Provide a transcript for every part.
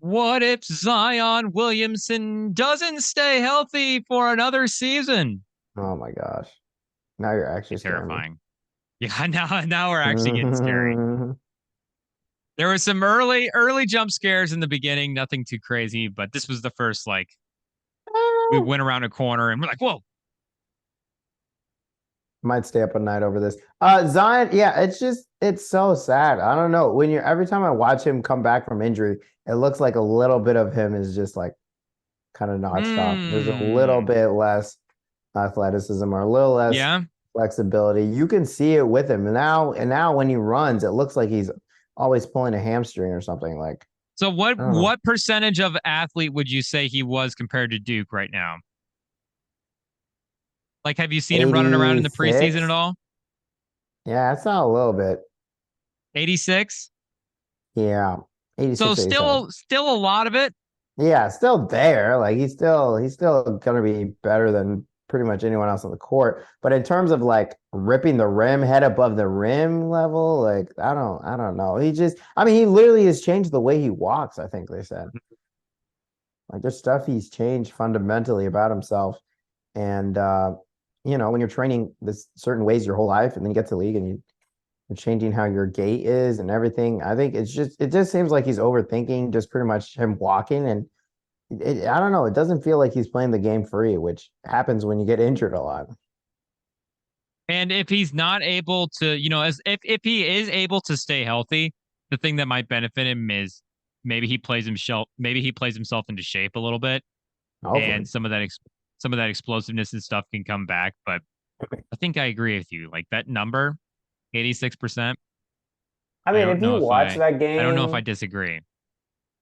What if Zion Williamson doesn't stay healthy for another season? Oh my gosh. Now you're Be actually scaring me. terrifying. Yeah, now we're actually getting scary. There was some early jump scares in the beginning, nothing too crazy, but this was the first like we went around a corner and we're like, whoa. Might stay up at night over this. Zion, yeah, it's so sad. I don't know. Every time I watch him come back from injury, it looks like a little bit of him is just like kind of notched off. There's a little Hmm. bit less athleticism or a little less Yeah. flexibility. You can see it with him. And now when he runs, it looks like he's always pulling a hamstring or something. Like, So what I don't know. what percentage of athlete would you say he was compared to Duke right now? Like, have you seen him running around in the preseason at 86. all? Yeah, it's not a little bit. 86. Yeah. So 86, 87. still a lot of it. Yeah, still there. Like he's still gonna be better than pretty much anyone else on the court. But in terms of like ripping the rim, head above the rim level, like I don't know. He literally has changed the way he walks, I think they said. Like there's stuff he's changed fundamentally about himself. And when you're training this certain ways your whole life and then you get to the league and you're changing how your gait is and everything. I think it just seems like he's overthinking just pretty much him walking and I don't know. It doesn't feel like he's playing the game free, which happens when you get injured a lot. And if he's not able to, as if he is able to stay healthy, the thing that might benefit him is maybe he plays himself into shape a little bit, Hopefully. and some of that explosiveness and stuff can come back. But I think I agree with you. Like that number, 86%. I I mean, don't if you know if watch I that I don't know if I game, disagree.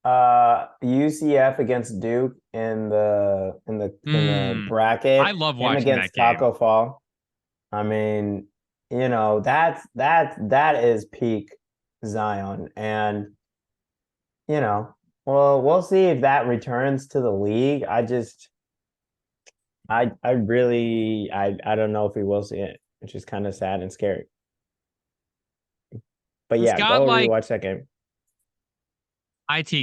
UCF against Duke in the Hmm. I bracket, love him watching that against game. Taco Fall. I mean, that is peak Zion. And, well, we'll see if that returns to the league. I really I don't know if we will see it, which is kind of sad and scary. But He's yeah, got go like rewatch that game.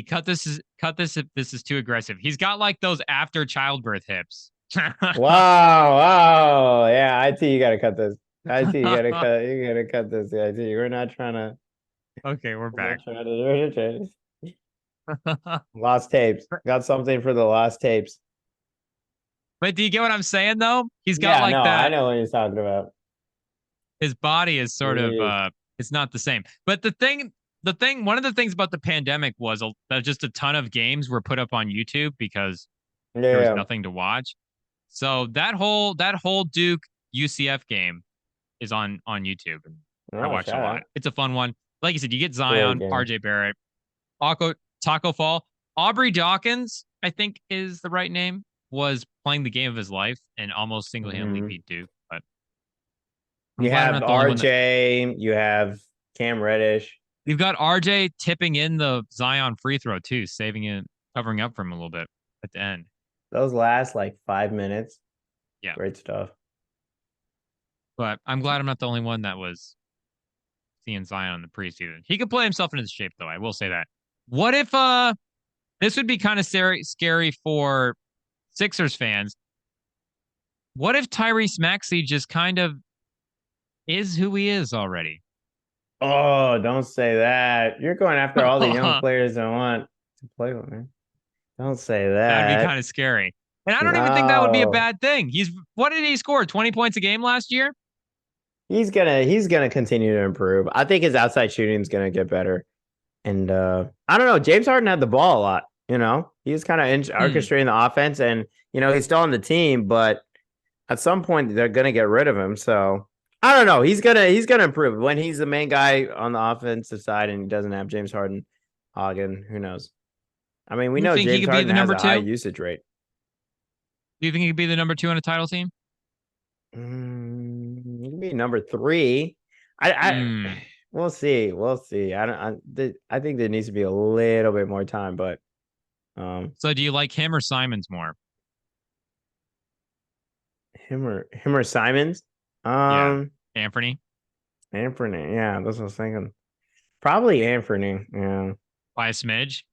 cut this if this is too aggressive. He's got like those after childbirth hips. Wow, wow. Yeah, IT, you gotta cut this. IT, you gotta cut this. Yeah, IT. Okay, we're We're not back. trying to do it. Lost tapes. Got something for the lost tapes. But do you get what I'm saying though? He's got Yeah, like no, I that. know what you're talking about. His body is sort of Jeez. it's not the same. But one of the things about the pandemic was just a ton of games were put up on YouTube because there was Yeah. nothing to watch. So that whole Duke UCF game is on YouTube, and I Oh, watched a shout lot. out. It's a fun one. Like you said, you get Great Zion, game. RJ Barrett, Taco Fall, Aubrey Dawkins, I think is the right name, was playing the game of his life and almost single handedly Hmm. beat Duke. But I'm You glad I'm have not the only one that RJ, you have Cam Reddish. you've got RJ tipping in the Zion free throw too, saving it, covering up for him a little bit at the end. Those last like 5 minutes. Yeah, Great stuff. but I'm glad I'm not the only one that was seeing Zion in the preseason. He could play himself into shape though. I will say that. What if this would be kind of scary for Sixers fans? What if Tyrese Maxey just kind of is who he is already? Oh, don't say that. You're going after all the young players I want to play with me. Don't say That'd be that. kind of scary. And I don't even think that would be a No. bad thing. What did he score? 20 points a game last year? He's gonna continue to improve. I think his outside shooting is gonna get better. And I don't know. James Harden had the ball a lot. He was kind of Hmm. orchestrating the offense, and he's still on the team. But at some point, they're gonna get rid of him. So I don't know. He's gonna improve when he's the main guy on the offensive side, and he doesn't have James Harden, Hagen. Who knows? I mean, we You know think he James could be Harden the has number a high two? usage rate. Do you think he could be the number two on a title team? He can be number three. I Hmm. we'll see. We'll see. I think there needs to be a little bit more time, but um, So do you like him or Simons more? him or Simons. Yeah. Um, Anthony Anthony. Yeah, that's what I was thinking. Probably Anthony. Yeah. by a smidge.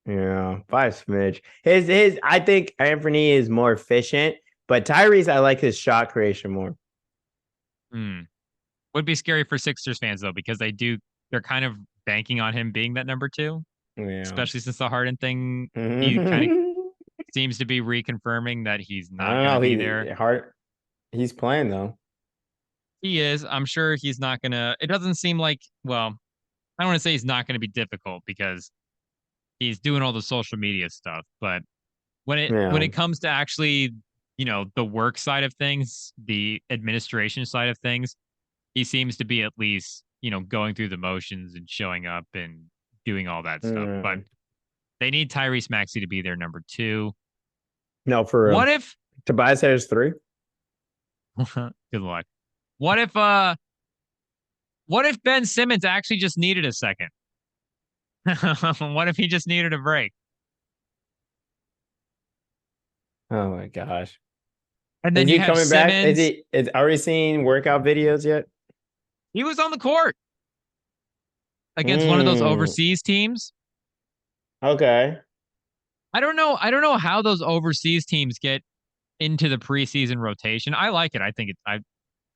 Yeah, by a smidge. His I think Anthony is more efficient, but Tyrese, I like his shot creation more. Hmm. Would be scary for Sixers fans though, because they're kind of banking on him being that number two, Yeah. especially since the Harden thing. He kind of I seems to be reconfirming that he's not don't going to know. be there. He's playing though. He is. I'm sure he's not going to. It doesn't seem like, well, I don't want to say he's not going to be difficult because he's doing all the social media stuff, but when Yeah. it comes to actually, the work side of things, the administration side of things, he seems to be at least, going through the motions and showing up and doing all that stuff. But Mm. they need Tyrese Maxey to be their number two. No, for real. What if Tobias Harris 3. good luck. What if Ben Simmons actually just needed a second? What if he just needed a break? Oh my gosh. And Is then you he have coming back? Simmons. Are we seeing workout videos yet? He was on the court against one of those Mm, overseas teams. okay. I don't know how those overseas teams get into the preseason rotation. I like it. I think I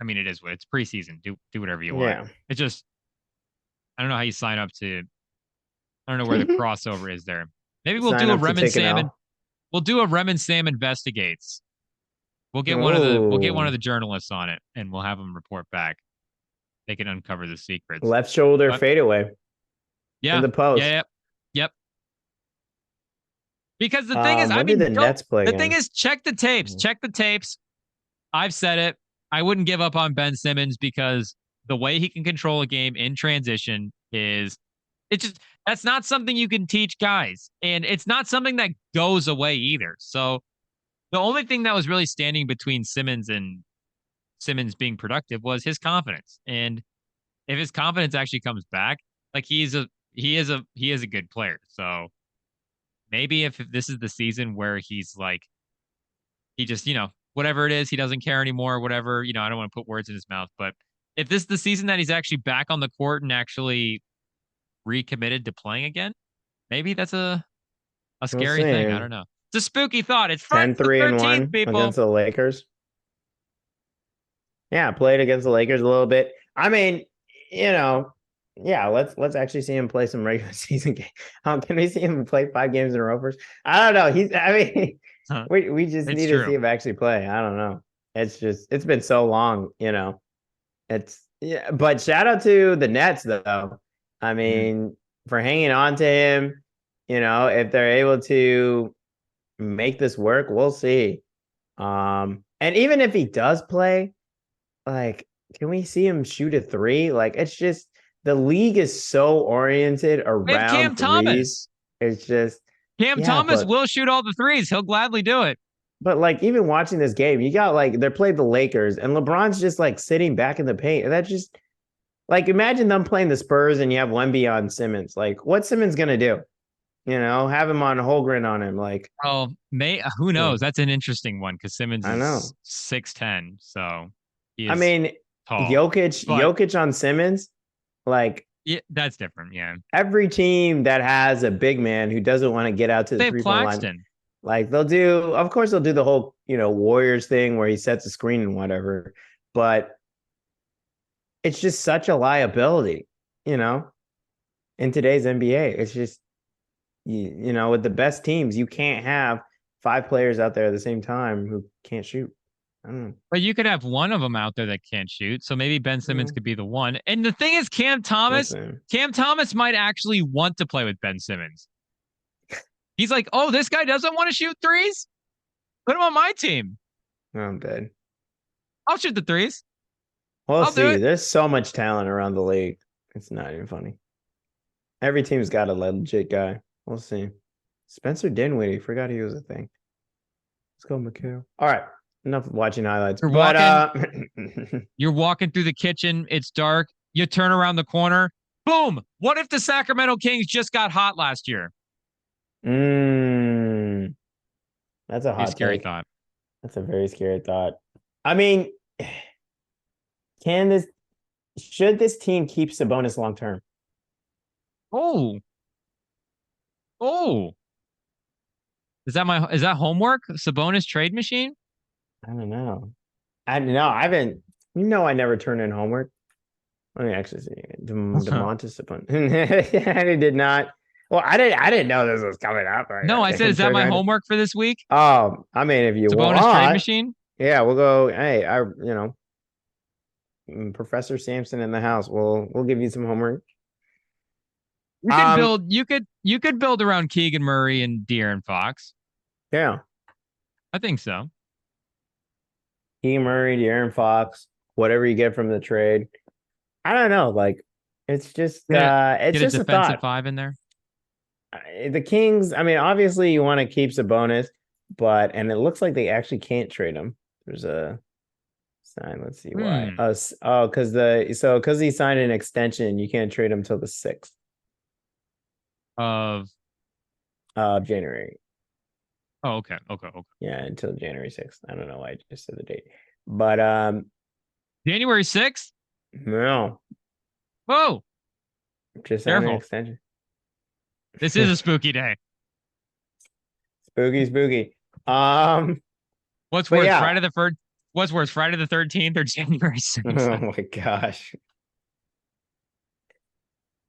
mean, it is what it's preseason. Do whatever you want. Yeah. It's just I don't know how you sign up to. I don't know where the crossover is there. Maybe we'll Sign do a up to Rem and take an Sam L. we'll do a Rem and Sam investigates. We'll get one of the Oh, journalists on it, and we'll have them report back. They can uncover the secrets. left shoulder But fadeaway in yeah, the yeah, post. yep, yep. Because the thing is, I When did mean, the don't. Nets play The thing again? is, check the tapes. Check the tapes. I've said it. I wouldn't give up on Ben Simmons because the way he can control a game in transition is it's just that's not something you can teach guys. And it's not something that goes away either. So the only thing that was really standing between Simmons and Simmons being productive was his confidence. And if his confidence actually comes back, like he is a good player. So maybe if this is the season where he's like he just, whatever it is, he doesn't care anymore, whatever. I don't want to put words in his mouth, but if this is the season that he's actually back on the court and actually recommitted to playing again, maybe that's a We'll scary thing. I see. don't know. It's a spooky thought. It's Friday 10 the 3 and 13th, 1 people. against the Lakers. Yeah, played against the Lakers a little bit. I mean, you know, yeah, let's actually see him play some regular season game. Can we see him play 5 games in a row first? I don't know. I mean, Huh. we just It's need to true. see him actually play. I don't know. It's been so long. It's yeah, but shout out to the Nets though. I Mhm. mean, for hanging on to him, if they're able to make this work, we'll see. And even if he does play, like, can we see him shoot a three? Like, it's just the league is so oriented We have around Cam threes. Thomas. It's just, Cam yeah, Thomas but will shoot all the threes. He'll gladly do it. like even watching this game, you got like they played the Lakers and LeBron's just like sitting back in the paint. And that just like imagine them playing the Spurs and you have Wemby on Simmons. Like, what's Simmons gonna do? Have him on Holgren on him. Like, Oh, who yeah, knows? That's an interesting one because Simmons I is know. 6'10", so he I is mean, tall. Jokic, But Jokic on Simmons, like yeah, that's different. Yeah. every team that has a big man who doesn't want to get out to the They have 3-point line, Claxton. like of course, they'll do the whole, Warriors thing where he sets a screen and whatever. But it's just such a liability, you know, in today's NBA. It's just, with the best teams, you can't have 5 players out there at the same time who can't shoot. I don't But you could have one of them out there that can't shoot. So maybe Ben Simmons know. could be the one. And the thing is, Listen, Cam Thomas might actually want to play with Ben Simmons. He's like, oh, this guy doesn't want to shoot threes? Put him on my team. I'm dead. I'll shoot the threes. We'll I'll do see. it. There's so much talent around the league. It's not even funny. Every team's got a legit guy. We'll see. Spencer Dinwiddie. Forgot he was a thing. Let's go, Mikhail. All right. Enough watching highlights. You're But walking, you're walking through the kitchen. It's dark. You turn around the corner. Boom. What if the Sacramento Kings just got hot last year? mm, that's a Be a hot scary take. thought. That's a very scary thought. I mean, can this should this team keep Sabonis long term? Oh, Oh, is that homework? Sabonis trade machine? I don't know. I know I haven't. You know, I never turn in homework. Let me actually see. Demontis upon. I did not. Well, I didn't know this was coming up. No, I said, is that my homework for this week? I mean, if you Sabonis trade want, machine? yeah, we'll go. Hey, Professor Sampson in the house. We'll give you some homework. Um, You could build around Keegan Murray and De'Aaron Fox. yeah, I think so. Key Murray, De'Aaron Fox, whatever you get from the trade. I don't know. Like, it's Get a just a defensive thought. five in there. The Kings. I mean, obviously, you want to keep Sabonis, and it looks like they actually can't trade him. There's a sign. Let's see why. Hmm. Because he signed an extension, you can't trade him till the 6th Of of January. Oh, okay. Yeah, until January 6th. I don't know why I just said the date. But January 6th? no, Whoa. just signed an Careful. extension. This is a spooky day. Spooky. What's but worse, yeah. Friday the first? What's worse, Friday the 13th or January 6th? Oh my gosh.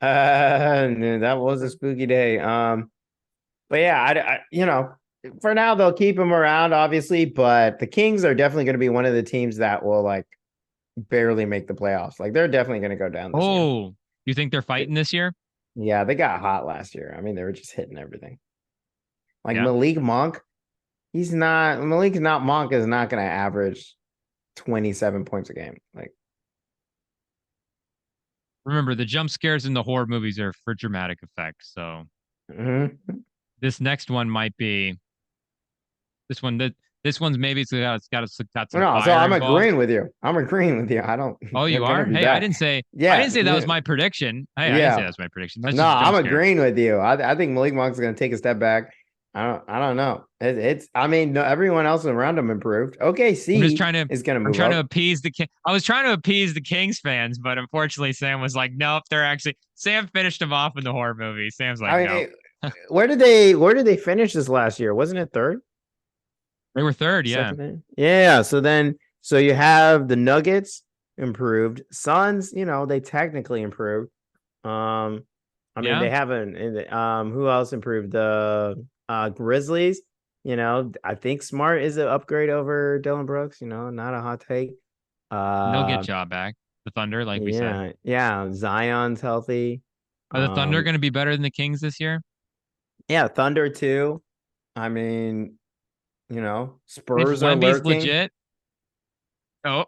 That was a spooky day. But yeah, for now they'll keep him around, obviously. But the Kings are definitely going to be one of the teams that will like barely make the playoffs. Like they're definitely going to go down this year. Oh, you think they're fighting this year? Yeah, they got hot last year. I mean, they were just hitting everything. Like Yeah. Malik Monk, Monk is not going to average 27 points a game. Like, Remember, the jump scares in the horror movies are for dramatic effect. So this next one might be this one. This one's maybe it's got some no, so fire I'm involved. agreeing with you. I don't. Oh, They're you gonna are? be Hey, bad. I Yeah, didn't say that was my prediction. Hey, I didn't say yeah. that was my prediction. That's No, just I'm jump scares. agreeing with you. I think Malik Monk's going to take a step back. I don't know. I mean, no, everyone else around him improved. OKC is going to I'm move trying to up. appease the King. I was trying to appease the Kings fans, but unfortunately, Sam was like, nope, Sam finished him off in the horror movie. Sam's like, I nope. mean, where did they finish this last year? Wasn't it third? They were third, yeah. Second? Yeah. So you have the Nuggets improved. Suns, they technically improved. I mean, Yeah. they haven't. Who else improved? The Grizzlies. I think Smart is an upgrade over Dylan Brooks. Not a hot take. And they'll get Uh, Ja back. The Thunder, like we said. yeah. Zion's healthy. Are the Thunder Um, going to be better than the Kings this year? yeah, Thunder too. I mean, If Spurs are Wemby's lurking. legit. Oh,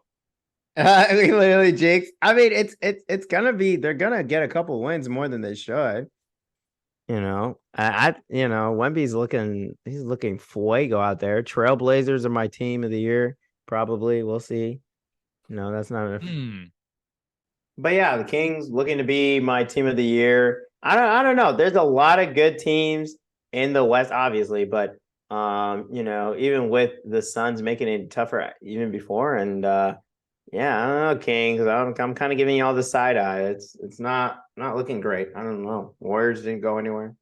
We literally jinx. I mean, it's gonna be. They're gonna get a couple wins more than they should. Wemby's he's looking fuego out there. Trailblazers are my team of the year, probably. We'll see. No, that's not enough. But yeah, the Kings looking to be my team of the year. I don't know. There's a lot of good teams in the West, obviously, but even with the Suns making it tougher even before, and yeah, I don't know, Kings. I'm kind of giving you all the side eye. It's not looking great. I don't know. Warriors didn't go anywhere.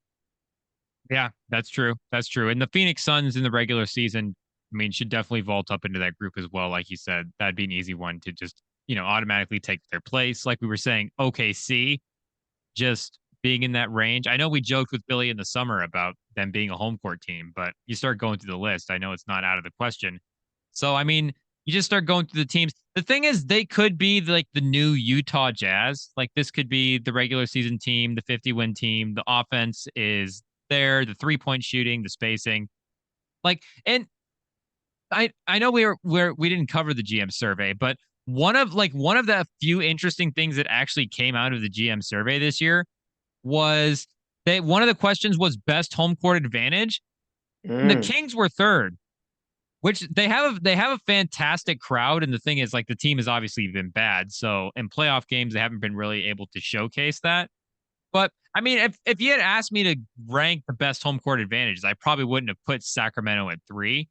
yeah, that's true. That's true. And the Phoenix Suns in the regular season, I mean, should definitely vault up into that group as well. Like you said, that'd be an easy one to just, automatically take their place. Like we were saying, OKC just being in that range. I know we joked with Billy in the summer about them being a home court team, but you start going through the list. I know it's not out of the question. So, I mean, you just start going through the teams. The thing is, they could be like the new Utah Jazz. Like this could be the regular season team, the 50-win team. The offense is there, the 3-point shooting, the spacing. And I know we didn't cover the GM survey, but one of the few interesting things that actually came out of the GM survey this year was that one of the questions was best home court advantage. And the Kings were third, which they have a fantastic crowd. And the thing is, like, the team has obviously been bad. So in playoff games, they haven't been really able to showcase that. But I mean, if you had asked me to rank the best home court advantages, I probably wouldn't have put Sacramento at 3.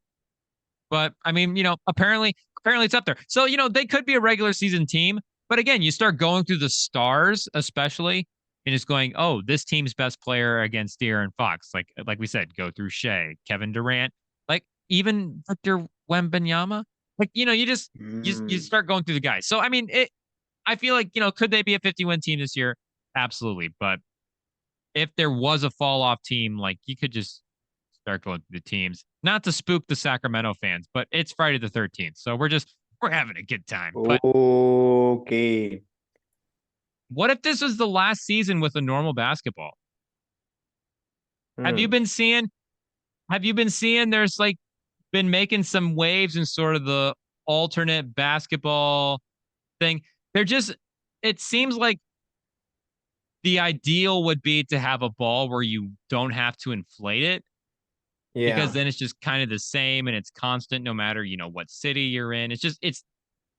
But I mean, apparently it's up there. So, they could be a regular season team. But again, you start going through the stars, especially. and just going, oh, this team's best player against De'Aaron Fox. Like we said, go through Shea, Kevin Durant, like even Victor Wembanyama. Like, you Mm. start going through the guys. So I mean, I feel like, could they be a 50-win team this year? Absolutely. But if there was a fall off team, like you could just start going through the teams. Not to spook the Sacramento fans, but it's Friday the 13th. So we're having a good time. But Okay. what if this was the last season with a normal basketball? Have you Hmm. been seeing there's like been making some waves in sort of the alternate basketball thing? They're just it seems like the ideal would be to have a ball where you don't have to inflate it, because Yeah. then it's just kind of the same and it's constant no matter, what city you're in. It's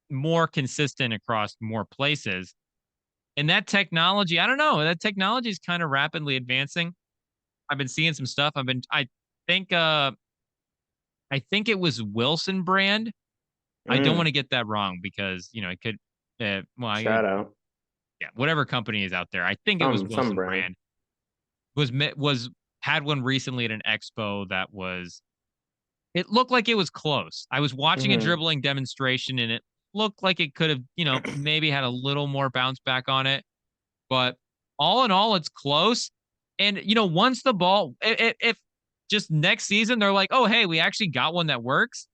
more consistent across more places. And that technology, I don't know, that technology is kind of rapidly advancing. I've been seeing some stuff. Think I think it was Wilson brand. I don't want Mm. to get that wrong because, it could Shout out. yeah, whatever company is out there. I think it was Some Wilson brand. brand. Was had one recently at an expo that was it looked like it was close. I was watching a Hmm. dribbling demonstration and it looked like it could have, maybe had a little more bounce back on it. But all in all, it's close. And, once the ball, if just next season they're like, oh, hey, we actually got one that works.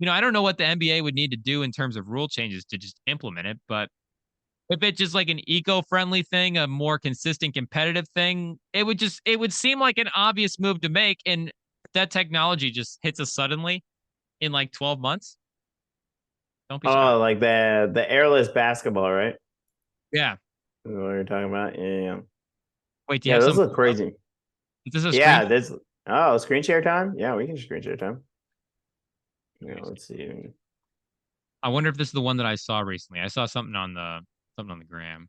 I don't know what the NBA would need to do in terms of rule changes to just implement it. But if it's just like an eco-friendly thing, a more consistent competitive thing, it would seem like an obvious move to make. And that technology just hits us suddenly in like 12 months. Don't be shocked. Oh, like the airless basketball, right? Yeah. Is what you're talking about? Yeah, yeah. Wait, do you Yeah, have those some look pulled up? crazy. Is this a screen? Yeah, this screen share time? Yeah, we can screen share time. Yeah, Curious. let's see. I wonder if this is the one that I saw recently. I saw something on the gram.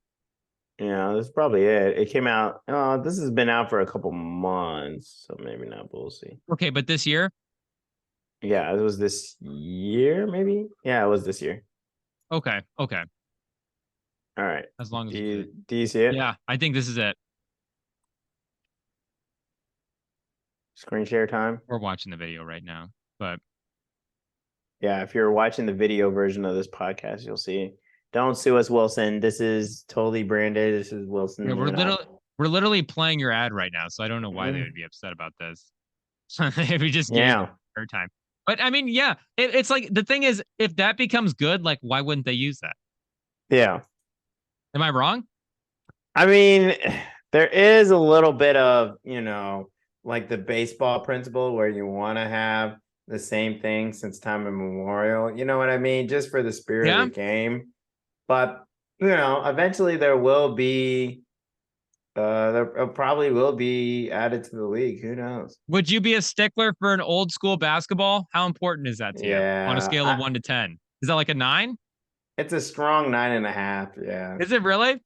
Yeah, that's probably it. It came out. This has been out for a couple months, so maybe not, but we'll see. Okay, but this year? Yeah, it was this year, maybe. Yeah, it was this year. Okay, okay. All right. As long Do as you do you see it? yeah, I think this is it. Screen share time. We're watching the video right now. But Yeah, if you're watching the video version of this podcast, you'll see. Don't sue us, Wilson. This is totally branded. This is yeah, Wilson. You know. we're literally playing your ad right now, so I don't know why they Mhm. would be upset about this. If we just gave them Yeah, airtime. But I mean, yeah, it's like the thing is, if that becomes good, like why wouldn't they use that? yeah. Am I wrong? I mean, there is a little bit of, like the baseball principle where you want to have the same thing since time immemorial. You know what I mean? Just for the spirit of Yeah. the game. But, eventually there probably will be added to the league. Who knows? Would you be a stickler for an old school basketball? How important is that to you on a Yeah, scale of 1 to 10? Is that like a 9? it's a strong 9.5. Yeah. Is it really?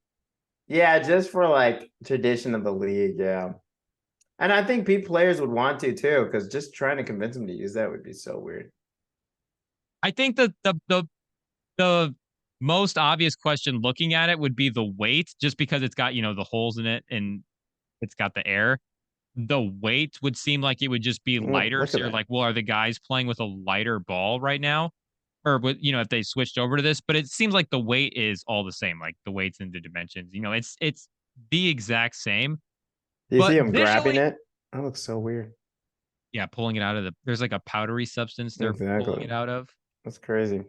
Yeah, just for like tradition of the league. Yeah. And I think players would want to too, because just trying to convince them to use that would be so weird. I think that the most obvious question looking at it would be the weight, just because it's got, the holes in it and it's got the air. The weight would seem like it would just be lighter. Look at So you're that. like, well, are the guys playing with a lighter ball right now? Or with, if they switched over to this, but it seems like the weight is all the same, like the weights and the dimensions, it's the exact same. Do you see But him grabbing visually, it? That looks so weird. yeah, pulling it out of there's like a powdery substance they're pulling Exactly. it out of. That's crazy.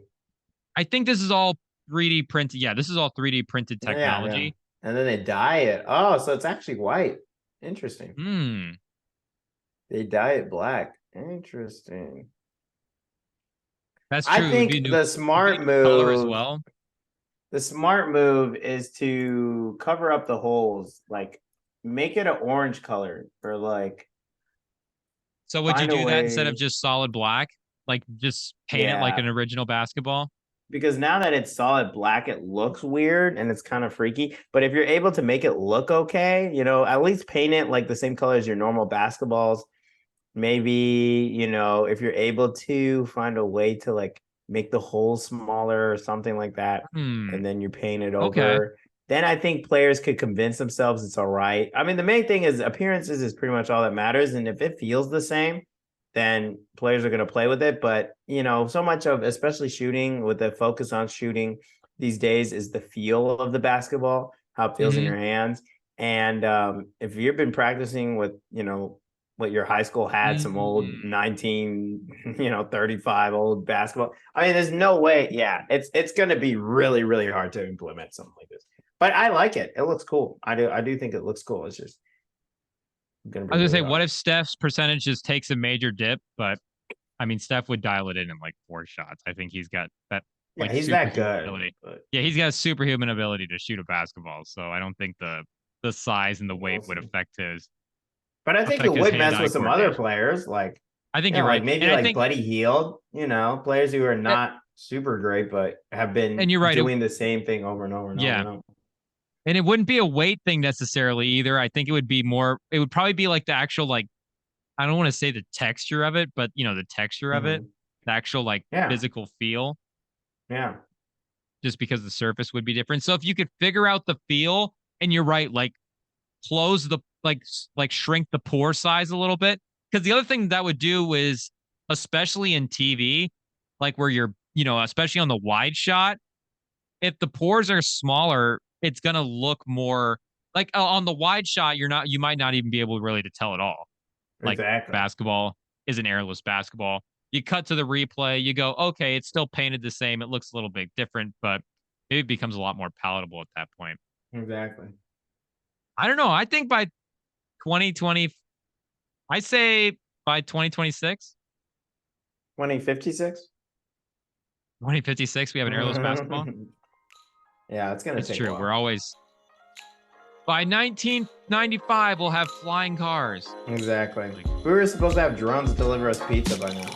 I think this is all 3D printed. Yeah, this is all 3D printed Yeah, yeah. technology. And then they dye it. Oh, so it's actually white. Interesting. Hmm. They dye it black. Interesting. That's I true. It would be think new. It'd be a new color as well. the smart move is to cover up the holes, like make it an orange color or like So would you find a do that instead of way. just solid black? Like just paint it like Yeah, an original basketball? because now that it's solid black, it looks weird and it's kind of freaky. But if you're able to make it look okay, at least paint it like the same color as your normal basketballs. Maybe, if you're able to find a way to like make the holes smaller or something like that, Hmm. and then you paint it Okay. over. then I think players could convince themselves it's all right. I mean, the main thing is appearances is pretty much all that matters. And if it feels the same, then players are going to play with it. But, so much of, especially shooting with the focus on shooting these days, is the feel of the basketball, how it feels in your hands. And if you've been practicing with, what your high school had, some old 1935 old basketball. I mean, there's no way. Yeah, it's going to be really, really hard to implement something like this. But I like it. It looks cool. I do think it looks cool. It's just going to I be was gonna really say, what hard. if Steph's percentage just takes a major dip? But I mean, Steph would dial it in like 4 shots. I think he's got that Yeah, like he's that superhuman good. ability. But Yeah, he's got a superhuman ability to shoot a basketball. So I don't think the size and the weight we'll would see. affect I think it his would mess hand-eye with some other coordination. players, like I think you're right, like maybe and I like think Buddy Hield, players who are that, not super great, but have and been you're right. doing the same thing over and over and over Yeah, and over. and it wouldn't be a weight thing necessarily either. I think it would be more. It would probably be like the actual like I don't want to say the texture of it, but the texture of it, Mm-hmm. the actual like Yeah, physical feel, yeah, just because the surface would be different. So if you could figure out the feel, and you're right, like close the like shrink the pore size a little bit, because the other thing that would do is, especially in TV, like where you're, especially on the wide shot, if the pores are smaller, it's gonna look more like on the wide shot. You might not even be able really to tell at all. Like exactly, basketball is an airless basketball. You cut to the replay, you go, okay, it's still painted the same. It looks a little bit different, but it becomes a lot more palatable at that point. exactly. I don't know. I think by 2020, I say by 2026, 2056. 2056, we have an airless basketball. Yeah, it's gonna It's take a true. We're while. always by 1995, we'll have flying cars. Exactly. Like, We were supposed to have drones deliver us pizza by now.